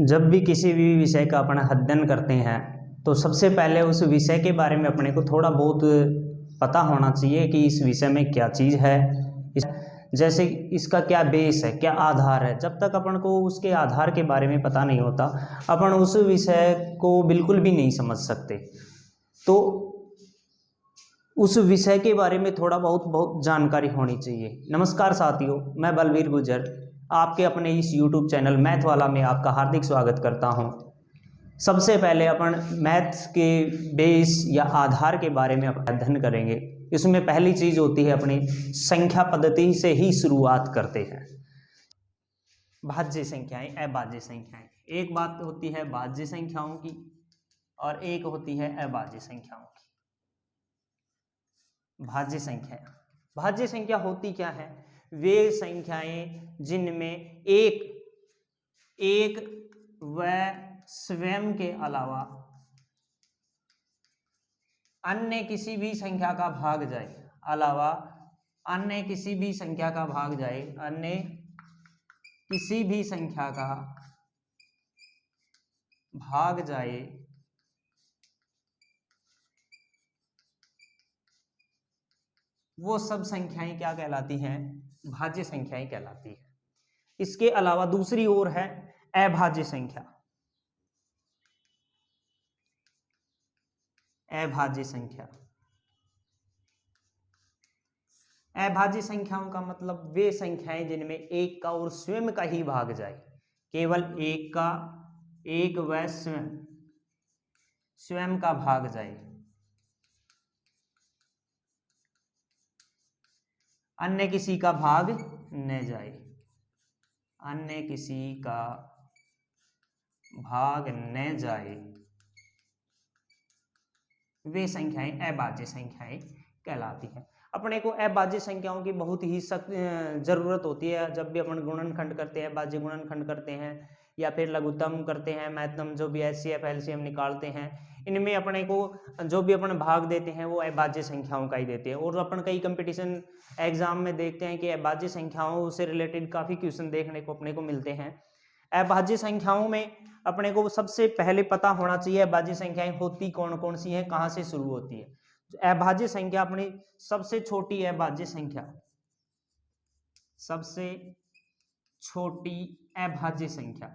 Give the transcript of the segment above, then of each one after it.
जब भी किसी भी विषय का अपन अध्ययन करते हैं तो सबसे पहले उस विषय के बारे में अपने को थोड़ा बहुत पता होना चाहिए कि इस विषय में क्या चीज़ है। इस जैसे इसका क्या बेस है, क्या आधार है। जब तक अपन को उसके आधार के बारे में पता नहीं होता अपन उस विषय को बिल्कुल भी नहीं समझ सकते। तो उस विषय के बारे में थोड़ा बहुत जानकारी होनी चाहिए। नमस्कार साथियों, मैं बलवीर गुर्जर आपके अपने इस YouTube चैनल मैथ वाला में आपका हार्दिक स्वागत करता हूं। सबसे पहले अपन मैथ्स के बेस या आधार के बारे में अध्ययन करेंगे। इसमें पहली चीज होती है अपनी संख्या पद्धति से ही शुरुआत करते हैं। भाज्य संख्याएं, अभाज्य संख्याएं। एक बात होती है भाज्य संख्याओं की और एक होती है अभाज्य संख्याओं की। भाज्य संख्या, भाज्य संख्या होती क्या है? वे संख्याएं जिनमें एक व स्वयं के अलावा अन्य किसी भी संख्या का भाग जाए, अन्य किसी भी संख्या का भाग जाए, अन्य किसी भी संख्या का भाग जाए, वो सब संख्याएं क्या कहलाती हैं? भाज्य संख्याएं कहलाती है। इसके अलावा दूसरी ओर है अभाज्य संख्या। अभाज्य संख्या, अभाज्य संख्याओं का मतलब वे संख्याएं जिनमें एक का और स्वयं का ही भाग जाए, केवल एक का, एक व स्वयं का भाग जाए, अन्य किसी का भाग न जाए, अन्य किसी का भाग न जाए, वे संख्याएं अभाज्य संख्याएं कहलाती हैं। अपने को अभाज्य संख्याओं की बहुत ही सख्त जरूरत होती है। जब भी अपन गुणनखंड करते हैं, भाज्य गुणनखंड करते हैं या फिर लघुत्तम करते हैं, महत्तम, जो भी एचसीएफ एलसीएम निकालते हैं, इनमें अपने को जो भी अपन भाग देते हैं वो अभाज्य संख्याओं का ही देते हैं। और अपन कई कंपटीशन एग्जाम में देखते हैं कि अभाज्य संख्याओं से रिलेटेड काफी क्वेश्चन देखने को अपने को मिलते हैं। अभाज्य संख्याओं में अपने को सबसे पहले पता होना चाहिए अभाज्य संख्याएं होती कौन कौन सी हैं, कहां से शुरू होती है। अभाज्य संख्या अपनी सबसे छोटी अभाज्य संख्या, सबसे छोटी अभाज्य संख्या,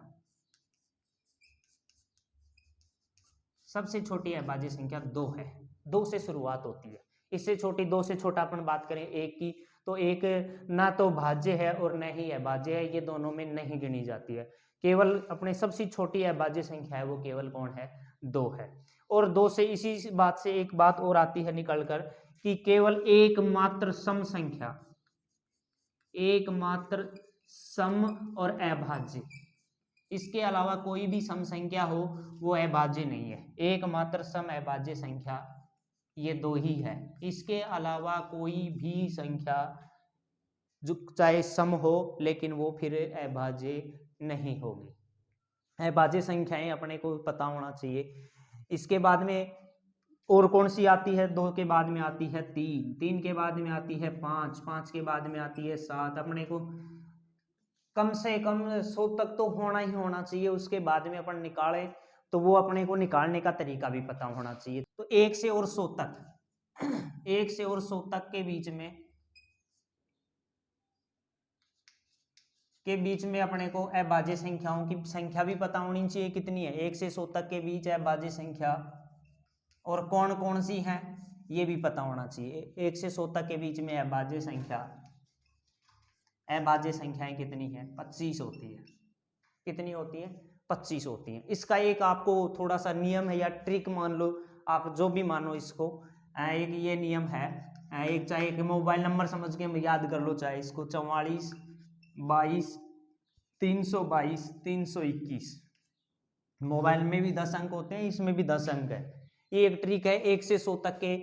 सबसे छोटी अभाज्य संख्या 2 है। 2 से शुरुआत होती है। इससे छोटी, 2 से छोटा अपन बात करें एक की, तो एक ना तो भाज्य है और न ही अभाज्य है, ये दोनों में नहीं गिनी जाती है। केवल अपने सबसे छोटी अभाज्य संख्या है वो केवल कौन है? 2 है। और 2 से इसी बात से एक बात और आती है निकलकर कि केवल एकमात्र सम संख्या, एकमात्र सम और अभाज्य, इसके अलावा कोई भी सम संख्या हो वो अभाज्य नहीं है। एकमात्र सम अभाज्य संख्या ये 2 ही है। इसके अलावा कोई भी संख्या जो चाहे सम हो लेकिन वो फिर अभाज्य नहीं होगी। अभाज्य संख्याएं अपने को पता होना चाहिए। इसके बाद में और कौन सी आती है? 2 के बाद में आती है 3, 3 के बाद में आती है 5, 5 के बाद में आती है 7। अपने को कम से कम 100 तक तो होना ही होना चाहिए। उसके बाद में अपन निकाले तो वो अपने को निकालने का तरीका भी पता होना चाहिए। तो 1 से और 100 तक, 1 से और 100 तक के बीच में अपने को अभाज्य संख्याओं की संख्या भी पता होनी चाहिए कितनी है। 1 से 100 तक के बीच अभाज्य संख्या और कौन कौन सी है ये भी पता होना चाहिए। 1 से 100 तक के बीच में अभाज्य संख्या, अभाज्य संख्याएं कितनी है? 25 होती है। कितनी होती है? 25 होती है। इसका एक आपको थोड़ा सा नियम है या ट्रिक मान लो, आप जो भी मानो इसको, एक ये नियम है। एक चाहे एक मोबाइल नंबर समझ के याद कर लो, चाहे इसको 44 22 322 321। मोबाइल में भी 10 अंक होते हैं, इसमें भी 10 अंक है। ये एक ट्रिक है 1 से 100 तक के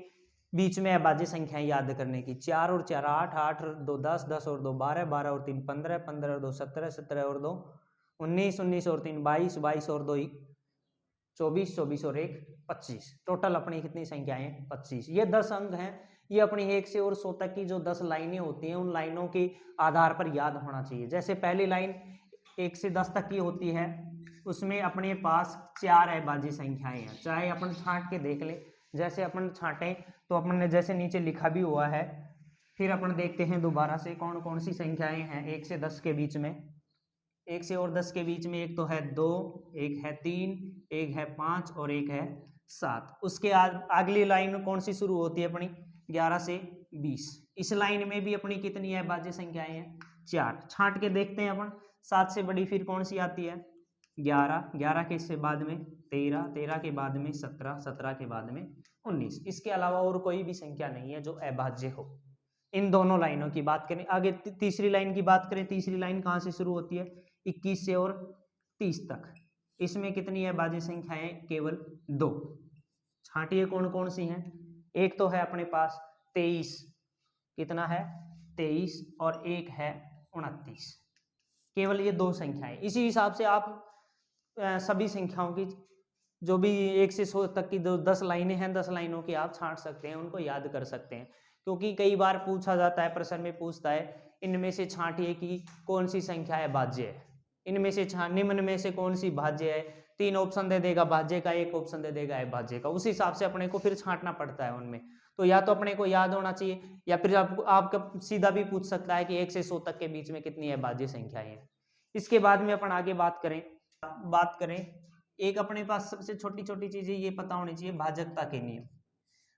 बीच में अभाज्य संख्याएं याद करने की। 4 और 4 8, 8 और 2 10, 10 और 2 12, 12 और 3 15, 15 और 2 17, 17 और 2 19, 19 और 3 22, 22 और 2 24, 24 और 1 25। टोटल अपनी कितनी संख्याएं? 25। ये 10 अंक हैं। ये अपनी 1 से और 100 तक की जो 10 लाइनें होती हैं उन लाइनों के आधार पर याद होना चाहिए। जैसे पहली लाइन 1 से 10 तक की होती है उसमें अपने पास 4 अभाज्य संख्याएं हैं, चाहे अपन छांट के देख ले। जैसे अपन छांटें तो अपन ने जैसे नीचे लिखा भी हुआ है, फिर अपन देखते हैं दोबारा से कौन कौन सी संख्याएं हैं 1 से 10 के बीच में। 1 से और 10 के बीच में एक तो है 2, एक है 3, एक है 5 और एक है 7। उसके अगली लाइन कौन सी शुरू होती है अपनी 11 से 20। इस लाइन में भी अपनी कितनी है अभाज्य संख्याएं हैं 4। छांट के देखते हैं अपन। 7 से बड़ी फिर कौन सी आती है 11, 11 के से बाद में 13, 13 के बाद में 17, 17 के बाद में 19। इसके अलावा और कोई भी संख्या नहीं है जो अभाज्य हो। इन दोनों लाइनों की बात करें। आगे तीसरी लाइन की बात करें। तीसरी लाइन कहाँ से शुरू होती है 21 से और 30 तक। इसमें कितनी अभाज्य संख्याएं केवल 2। छांटिए कौन कौन सी हैं। एक तो है अपने पास 23, कितना है 23, और एक है 29। केवल ये 2 संख्याएं। इसी हिसाब से आप सभी संख्याओं की जो भी 1 से 100 तक की जो 10 लाइनें हैं 10 लाइनों की आप छांट सकते हैं, उनको याद कर सकते हैं। क्योंकि कई बार पूछा जाता है, प्रश्न में पूछता है इनमें से छांटिए कि कौन सी संख्या है भाज्य है, इनमें से निम्न में से कौन सी भाज्य है। 3 ऑप्शन दे देगा भाज्य का, 1 ऑप्शन दे देगा अभाज्य का। उस हिसाब से अपने को फिर छांटना पड़ता है उनमें। तो या तो अपने को याद होना चाहिए, या फिर आपका सीधा भी पूछ सकता है कि 1 से 100 तक के बीच में कितनी अभाज्य संख्याएं हैं। इसके बाद में अपन आगे बात करें एक अपने पास सबसे छोटी छोटी चीजें ये पता होनी चाहिए भाजकता के नियम।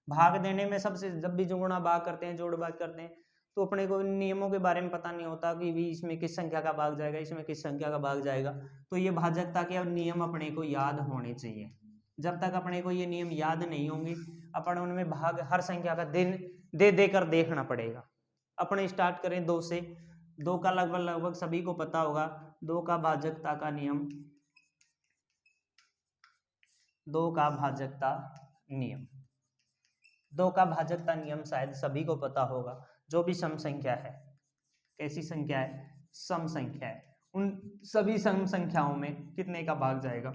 भाग देने में सबसे, जब भी जुगुणा भाग करते हैं, जोड़ भाग करते हैं, तो अपने को नियमों के बारे में पता नहीं होता कि भी इसमें किस संख्या का भाग जाएगा, इसमें किस संख्या का भाग जाएगा। तो ये भाजकता के नियम अपने को याद होने चाहिए। जब तक अपने को ये नियम याद नहीं होंगे, अपन उनमें भाग हर संख्या का दिन दे देकर देखना पड़ेगा। अपने स्टार्ट करें 2 से। 2 का लगभग सभी को पता होगा 2 का भाजकता का नियम। 2 का भाजकता नियम 2 का भाजकता नियम शायद सभी को पता होगा। जो भी सम संख्या है, कैसी संख्या है, सम संख्या है, उन सभी सम संख्याओं में कितने का भाग जाएगा,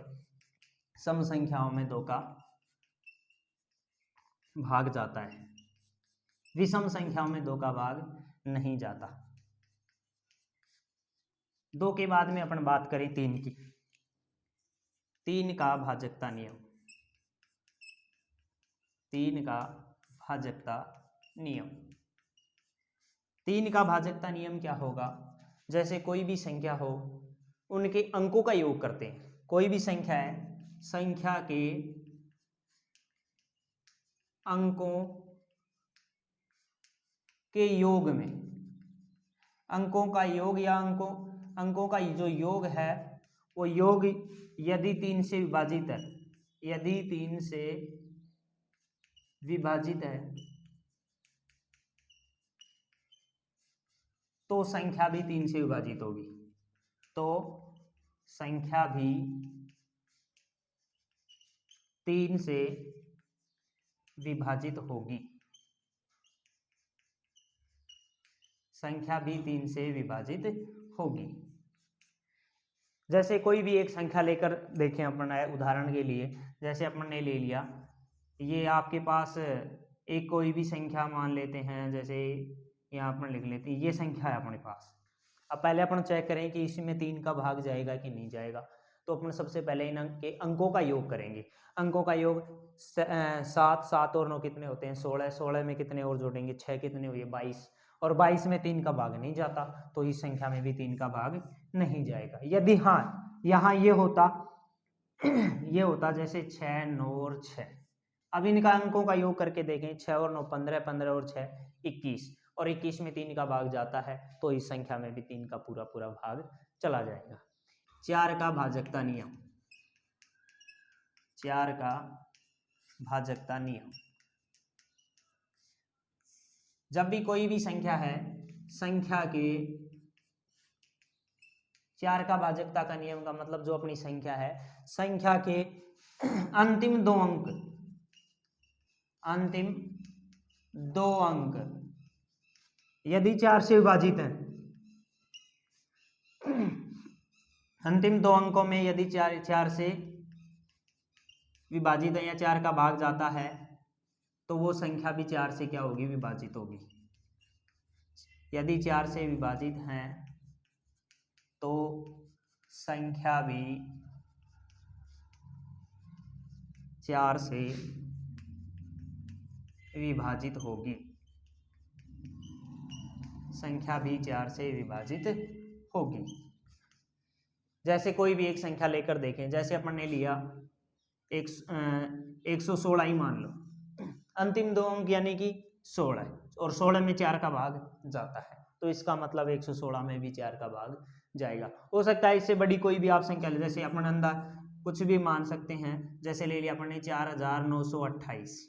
सम संख्याओं में 2 का भाग जाता है। विषम संख्याओं में 2 का भाग नहीं जाता। 2 के बाद में अपन बात करें 3 की। 3 का भाजकता नियम। 3 का भाजकता नियम। 3 का भाजकता नियम क्या होगा। जैसे कोई भी संख्या हो, उनके अंकों का योग करते हैं। कोई भी संख्या है, संख्या के अंकों के योग में, अंकों का योग या अंकों का जो योग है, वो योग यदि 3 से विभाजित है, यदि 3 से विभाजित है, तो संख्या भी 3 से विभाजित होगी। तो संख्या भी 3 से विभाजित होगी। संख्या भी 3 से विभाजित होगी। जैसे कोई भी एक संख्या लेकर देखें अपन, उदाहरण के लिए जैसे अपन ने ले लिया, ये आपके पास एक कोई भी संख्या मान लेते हैं, जैसे यहाँ अपन लिख लेते हैं, ये संख्या है अपने पास। अब पहले अपन चेक करें कि इसमें 3 का भाग जाएगा कि नहीं जाएगा। तो अपन सबसे पहले इन अंक के अंकों का योग करेंगे। अंकों का योग 7, 7 और 9 कितने होते हैं 16, 16 में कितने और जोड़ेंगे 6, कितने हुए 22, और 22 में 3 का भाग नहीं जाता, तो इस संख्या में भी 3 का भाग नहीं जाएगा। यदि हाँ यहाँ ये होता जैसे 6, 9 और 6। अब इनका अंकों का योग करके देखें, 6 और 9 15, 15 और 6 21, और 21 में 3 का भाग जाता है, तो इस संख्या में भी 3 का पूरा पूरा भाग चला जाएगा। 4 का भाजकता नियम। 4 का भाजकता नियम। जब भी कोई भी संख्या है, संख्या के 4 का भाजकता का नियम का मतलब जो अपनी संख्या है, संख्या के अंतिम 2 अंक, अंतिम 2 अंक यदि 4 से विभाजित है, अंतिम 2 अंकों में यदि 4 से विभाजित है या 4 का भाग जाता है, तो वो संख्या भी 4 से क्या होगी, विभाजित होगी। यदि 4 से विभाजित हैं तो संख्या भी 4 से विभाजित होगी, संख्या भी 4 से विभाजित होगी। जैसे कोई भी एक संख्या लेकर देखें, जैसे अपन ने लिया 116 ही मान लो, अंतिम दो अंक यानी कि 16 है और 16 में 4 का भाग जाता है, तो इसका मतलब 116 में भी 4 का भाग जाएगा। हो सकता है इससे बड़ी कोई भी आप संख्या ले, जैसे अपन अंदर कुछ भी मान सकते हैं, जैसे ले लिया अपन ने 4928,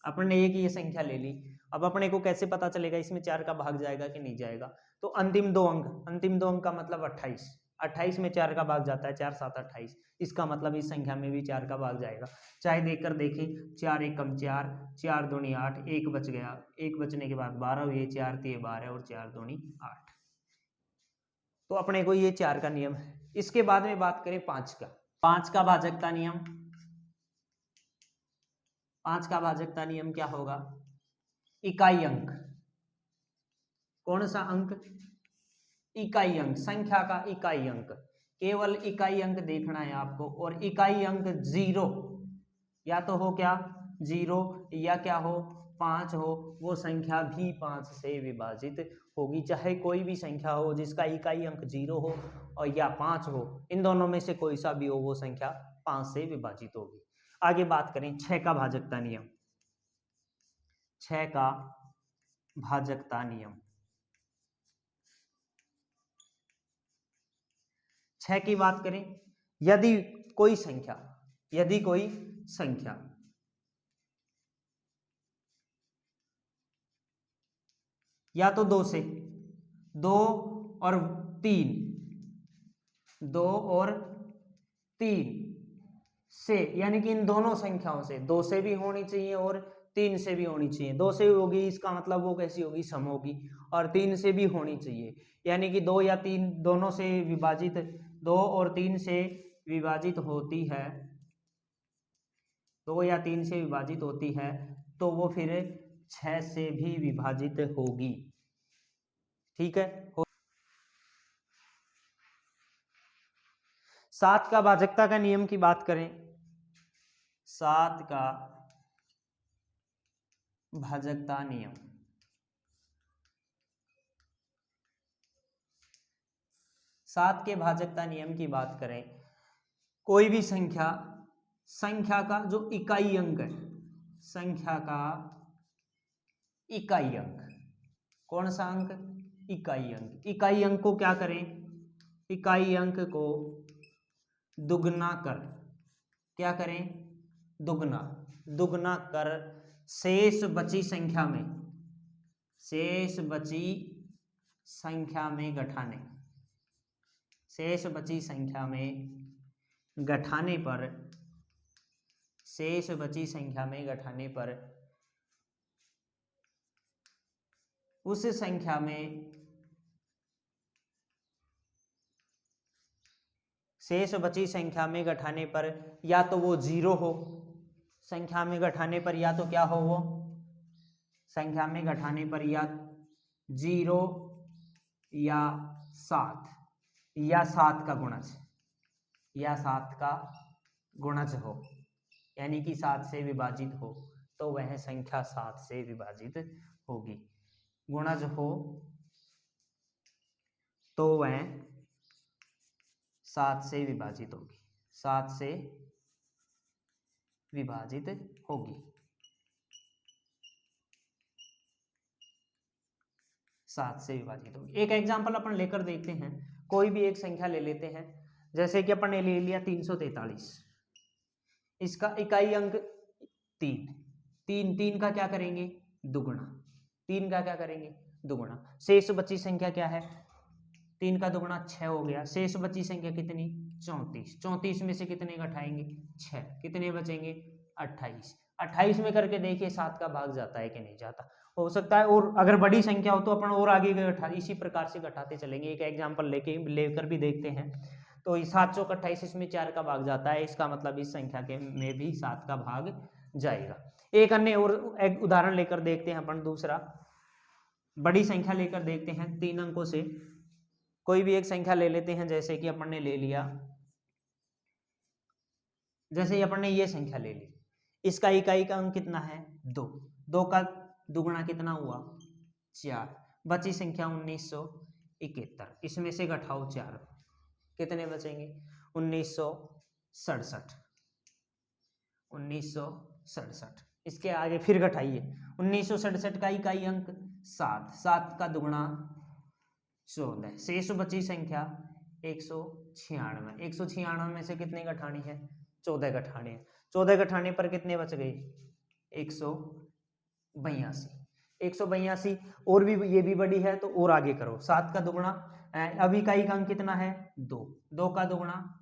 अपन ने एक ये संख्या ले ली। अब अपने को कैसे पता चलेगा इसमें 4 का भाग जाएगा कि नहीं जाएगा? तो अंतिम दो अंक का मतलब 28, 28 में 4 का भाग जाता है, 4 7 28, इसका मतलब इस संख्या में भी 4 का भाग जाएगा। चाहे देखकर देखें, 4 एकम 4, 4 दूनी 8, 1 बच गया, 1 बचने के बाद 12 हुए, 4 तिये 12 और 4 दूनी 8। तो अपने को ये 4 का नियम है। इसके बाद में बात करें 5 का, 5 का भाजकता नियम। 5 का भाजकता नियम क्या होगा? इकाई अंक, कौन सा अंक? इकाई अंक, संख्या का इकाई अंक, केवल इकाई अंक देखना है आपको। और इकाई अंक 0 या तो हो क्या 0 या क्या हो 5 हो, वो संख्या भी 5 से विभाजित होगी। चाहे कोई भी संख्या हो जिसका इकाई अंक 0 हो और या 5 हो, इन दोनों में से कोई सा भी हो, वो संख्या 5 से विभाजित होगी। आगे बात करें 6 का भाजकता नियम। 6 का भाजकता नियम, 6 की बात करें, यदि कोई संख्या या तो 2 से 2 और 3 2 और 3 से, यानी कि इन दोनों संख्याओं से, 2 से भी होनी चाहिए और 3 से भी होनी चाहिए। 2 से होगी इसका मतलब वो कैसी होगी, सम होगी, और 3 से भी होनी चाहिए, यानी कि 2 या 3 दोनों से विभाजित, 2 और 3 से विभाजित होती है, 2 या 3 से विभाजित होती है, तो वो फिर 6 से भी विभाजित होगी। ठीक है। 7 का भाजकता का नियम की बात करें, 7 का भाजकता नियम, 7 के भाजकता नियम की बात करें, कोई भी संख्या का जो इकाई अंक है, संख्या का इकाई अंक, कौन सा अंक? इकाई अंक। इकाई अंक को क्या करें? इकाई अंक को दुगना कर, क्या करें? दुगना कर शेष बची संख्या में घटाने, शेष बची संख्या में घटाने पर, शेष बची संख्या में घटाने पर उस संख्या में, शेष बची संख्या में घटाने पर या तो वो 0 हो, संख्या में घटाने पर या तो क्या हो, वो संख्या में घटाने पर या 0 या 7 या 7 का गुणज, या 7 का गुणज हो, यानी कि 7 से विभाजित हो, तो वह संख्या 7 से विभाजित होगी। गुणज हो तो वह 7 से विभाजित होगी, 7 से विभाजित होगी, 7 से विभाजित होगी। एक एग्जांपल अपन लेकर देखते हैं, कोई भी एक संख्या ले लेते हैं, जैसे कि अपन ने ले लिया 343, इसका इकाई अंक 3 का क्या करेंगे? दुगुना। 3 का क्या करेंगे? दुगुना। शेष बची संख्या क्या है? 3 का दुगुना 6 हो गया। शेष बची संख्या कितनी? 34। 34 में से कितने घटाएंगे? 6। कितने बचेंगे? 28। 28 में करके देखिए 7 का भाग जाता है कि नहीं जाता। हो सकता है और अगर बड़ी संख्या हो तो अपन और आगे इसी प्रकार से घटाते चलेंगे। एक एग्जाम्पल लेकर भी देखते हैं। तो 7 चौक 28, इसमें 4 का भाग जाता है, इसका मतलब इस संख्या के में भी 7 का भाग जाएगा। एक अन्य और एक उदाहरण लेकर देखते हैं अपन, दूसरा बड़ी संख्या लेकर देखते हैं 3 अंकों से। कोई भी एक संख्या ले लेते हैं, जैसे कि अपन ने ले लिया, जैसे अपन ने ये संख्या ले ली इसका इकाई का अंक कितना है 2, 2 का दुगुना कितना हुआ 4, बची संख्या 1971, इसमें से घटाओ 4, कितने बचेंगे 1967, 1967। इसके आगे फिर घटाइए, 1967 का इकाई अंक 7, 7 का दुगुना 14, शेष बची संख्या 196, 196 में से कितने घटानी है 14 घटाने हैं, 14 घटाने पर कितने बच गए 182, 182। और भी ये भी बड़ी है तो और आगे करो, 7 का दुगुना, अभी का अंक कितना है 2, 2 का दुगुना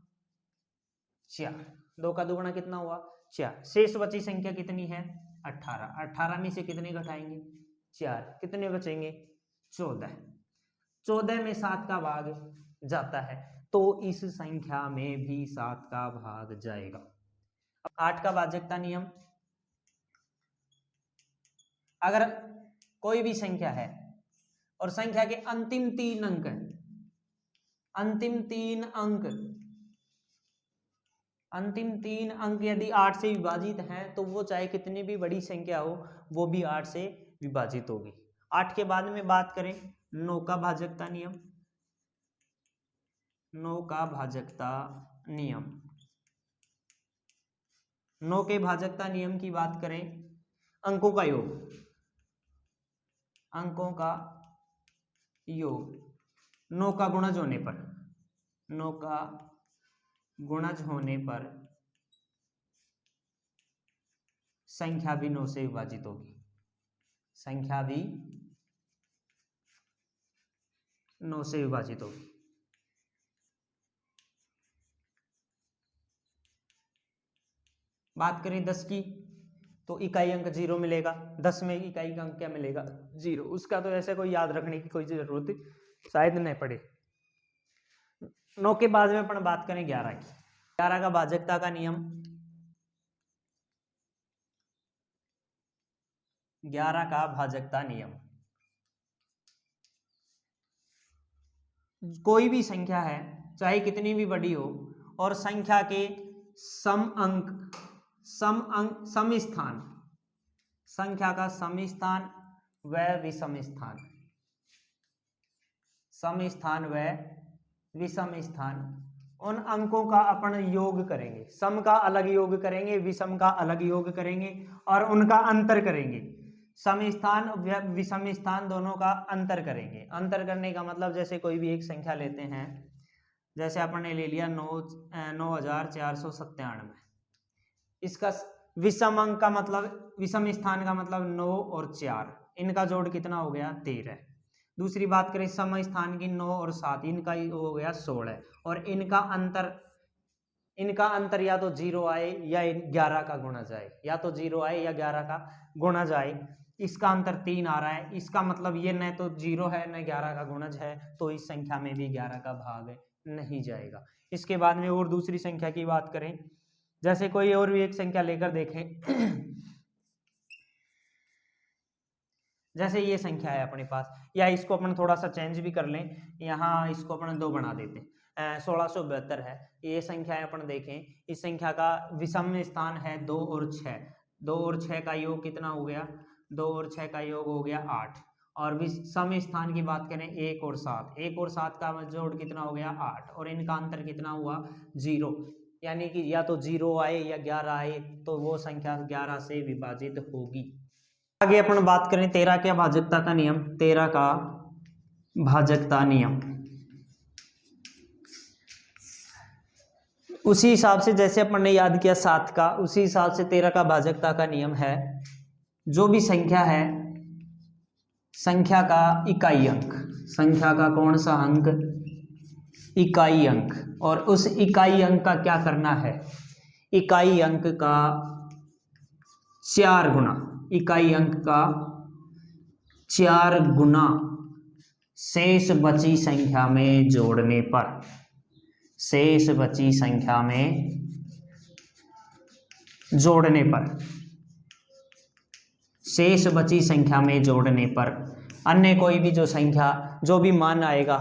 4, 2 का दुगुना कितना हुआ 4, शेष बची संख्या कितनी है 18, 18 में से कितने घटाएंगे 4, कितने बचेंगे 14, 14 में 7 का भाग जाता है तो इस संख्या में भी 7 का भाग जाएगा। 8 का भाजकता नियम, अगर कोई भी संख्या है और संख्या के अंतिम 3 अंक, अंतिम 3 अंक यदि 8 से विभाजित हैं तो वो चाहे कितनी भी बड़ी संख्या हो वो भी 8 से विभाजित होगी। 8 के बाद में बात करें 9 का भाजकता नियम, 9 का भाजकता नियम, 9 के भाजकता नियम की बात करें, अंकों का योग, अंकों का योग 9 का गुणज होने पर, 9 का गुणज होने पर संख्या भी 9 से विभाजित होगी, संख्या भी 9 से विभाजित होगी। बात करें 10 की तो इकाई अंक 0 मिलेगा, 10 में इकाई का अंक क्या मिलेगा 0, उसका तो ऐसे कोई याद रखने की कोई जरूरत शायद नहीं पड़े। 9 के बाद में अपन बात करें 11 की, 11 का भाजकता का नियम, 11 का भाजकता नियम, कोई भी संख्या है चाहे कितनी भी बड़ी हो और संख्या के सम स्थान, संख्या का सम स्थान व विषम स्थान, सम स्थान व विषम स्थान, उन अंकों का अपन योग करेंगे, सम का अलग योग करेंगे, विषम का अलग योग करेंगे और उनका अंतर करेंगे, सम स्थान व विषम स्थान दोनों का अंतर करेंगे। अंतर करने का मतलब जैसे कोई भी एक संख्या लेते हैं, जैसे अपन ने ले लिया 9497, इसका विषम अंक का मतलब, विषम स्थान का मतलब 9 और 4, इनका जोड़ कितना हो गया 13। दूसरी बात करें सम स्थान की 9 और 7, इनका हो गया 16 और इनका अंतर या तो 0 आए या 11 का गुणा जाए, या तो 0 आए या 11 का गुणा जाए। इसका अंतर 3 आ रहा है, इसका मतलब ये न तो 0 है न 11 का गुणज है, तो इस संख्या में भी 11 का भाग नहीं जाएगा। इसके बाद में और दूसरी संख्या की बात करें, जैसे कोई और भी एक संख्या लेकर देखें जैसे ये संख्या है अपने पास, या इसको अपन थोड़ा सा चेंज भी कर लें, यहाँ इसको अपन 2 बना देते हैं, 1672 है ये संख्या है। अपन देखें इस संख्या का विषम स्थान है 2 और 6, 2 और 6 का योग कितना हो गया, 2 और 6 का योग हो गया 8, और विषम स्थान की बात करें 1 और 7, 1 और 7 का जोड़ कितना हो गया 8 और इनका अंतर कितना हुआ 0, यानी कि या तो 0 आए या 11 आए तो वो संख्या 11 से विभाजित होगी। आगे अपन बात करें 13 के भाजकता का नियम, 13 का भाजकता नियम, उसी हिसाब से जैसे अपन ने याद किया 7 का, उसी हिसाब से 13 का भाजकता का नियम है, जो भी संख्या है संख्या का इकाई अंक, संख्या का कौन सा अंक इकाई अंक, और उस इकाई अंक का क्या करना है, इकाई अंक का 4 गुना, इकाई अंक का 4 गुना शेष बची संख्या में जोड़ने पर, शेष बची संख्या में जोड़ने पर, शेष बची संख्या में जोड़ने पर अन्य कोई भी जो संख्या, जो भी मान आएगा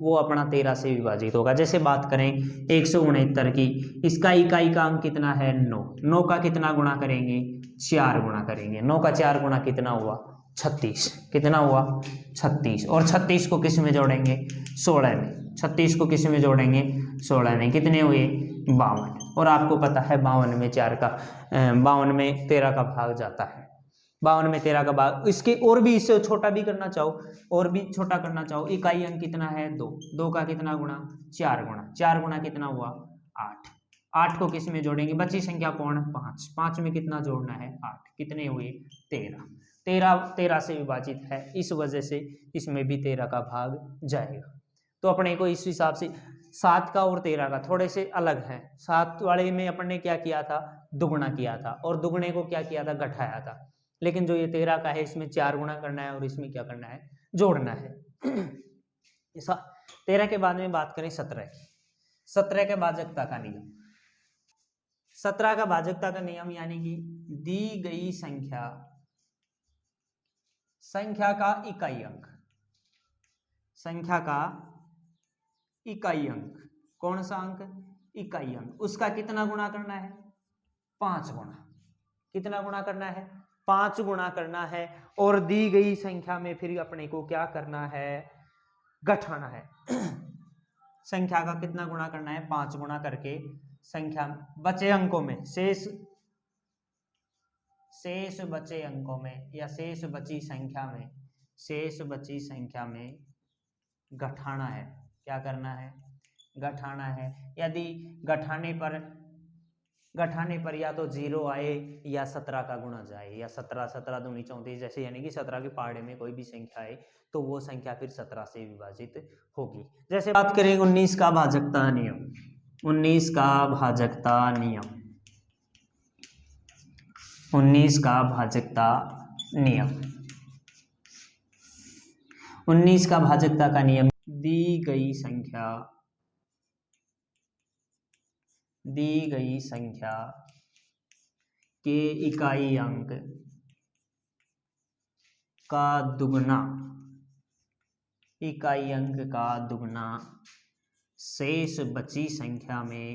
वो अपना 13 से विभाजित होगा। जैसे बात करें 169 की, इसका इकाई का अंक कितना है 9, 9 का कितना गुणा करेंगे 4 गुणा करेंगे, 9 का 4 गुणा कितना हुआ 36, कितना हुआ 36, और 36 को किस में जोड़ेंगे 16 में, 36 को किस में जोड़ेंगे 16 में, कितने हुए 52, और आपको पता है 52 में 52 में 13 का भाग जाता है, 52 में 13 का भाग। इसके और भी इससे छोटा भी करना चाहो, और भी छोटा करना चाहो, इकाई अंक कितना है 2, 2 का कितना गुणा 4 गुणा, 4 गुणा कितना हुआ 8, 8 को किस में जोड़ेंगे, बची संख्या कौन 5, 5 में कितना जोड़ना है 8, कितने हुए 13, 13 से विभाजित है, इस वजह से इसमें भी 13 का भाग जाएगा। तो अपने को इस हिसाब से 7 का और 13 का थोड़े से अलग है। 7 वाले में अपन ने क्या किया था दुगुना किया था, और दुगुने को क्या किया था घटाया था, लेकिन जो ये 13 का है इसमें 4 गुणा करना है और इसमें क्या करना है जोड़ना है। 13 के बाद में बात करें 17 की, 17 के भाजकता का नियम, 17 का भाजकता का नियम यानी कि दी गई संख्या का इकाई अंक, संख्या का इकाई अंक, कौन सा अंक इकाई अंक, उसका कितना गुणा करना है 5 गुणा, कितना गुणा करना है 5 गुणा करना है, और दी गई संख्या में फिर अपने को क्या करना है घटाना है। संख्या का कितना गुणा करना है 5 गुणा करके संख्या बचे अंकों में शेष बचे अंकों में या शेष बची संख्या में घटाना है, क्या करना है घटाना है। यदि घटाने पर या तो 0 आए या 17 का गुणा जाए, या 17 दूनी 34 जैसे, यानी कि 17 के पहाड़े में कोई भी संख्या आए तो वो संख्या फिर 17 से विभाजित होगी। जैसे बात करें 19 का भाजकता नियम, 19 का भाजकता नियम, 19 का भाजकता नियम, 19 का भाजकता का नियम, दी गई संख्या के इकाई अंक का दुगना, इकाई अंक का दुगना शेष बची संख्या में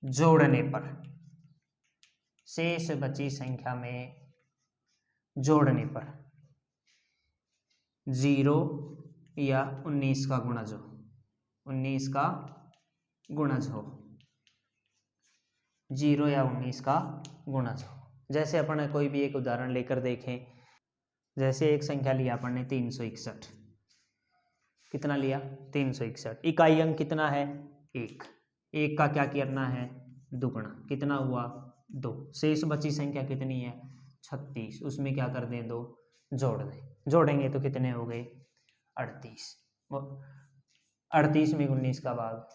जोड़ने पर, शेष बची संख्या में जोड़ने पर 0 या 19 का गुणज हो, 19 का गुणज हो, 0 या 19 का गुणज हो। जैसे अपन कोई भी एक उदाहरण लेकर देखें, जैसे एक संख्या लिया अपन ने 361, कितना लिया 361, इकाई अंक कितना है 1, 1 का क्या करना है दुगुना, कितना हुआ 2, शेष बची संख्या कितनी है 36, उसमें क्या कर दें 2 जोड़ दें, जोड़ेंगे तो कितने हो गए 38, 38 में 19 का भाग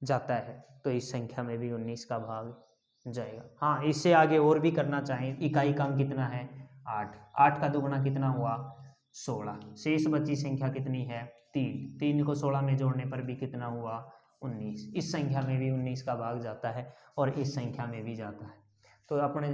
जाता है, तो इस संख्या में भी 19 का भाग जाएगा। हाँ, इससे आगे और भी करना चाहें, इकाई का अंक कितना है 8, 8 का दुगुना कितना हुआ 16, शेष बची संख्या कितनी है 3, 3 को 16 में जोड़ने पर भी कितना हुआ 19, इस संख्या में भी 19 का भाग जाता है और इस संख्या में भी जाता है। तो अपने